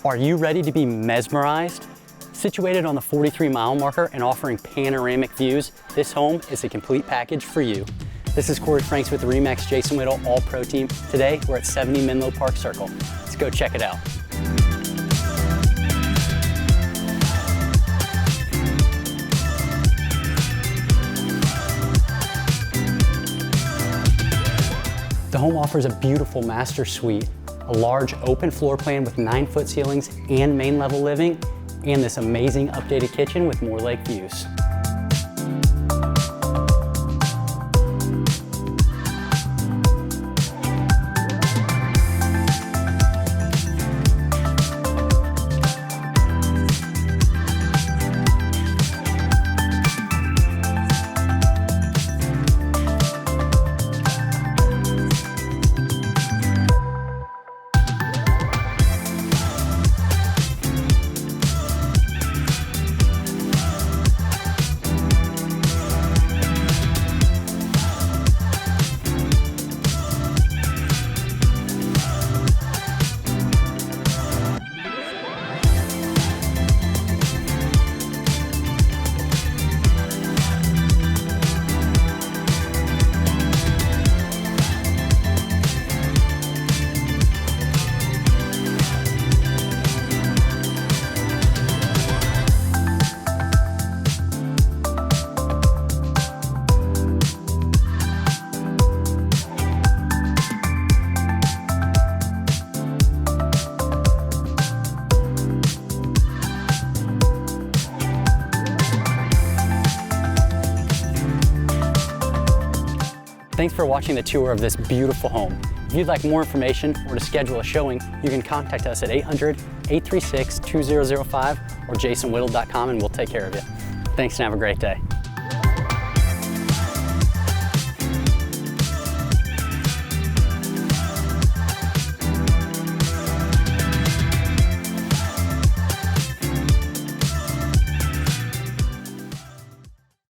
Are you ready to be mesmerized? Situated on the 43-mile marker and offering panoramic views, this home is a complete package for you. This is Corey Franks with the RE/MAX Jason Whittle All-Pro team. Today, we're at 70 Menlo Park Circle. Let's go check it out. The home offers a beautiful master suite, a large open floor plan with 9-foot ceilings and main level living, and this amazing updated kitchen with more lake views. Thanks for watching the tour of this beautiful home. If you'd like more information or to schedule a showing, you can contact us at 800-836-2005 or jasonwhittle.com and we'll take care of you. Thanks and have a great day.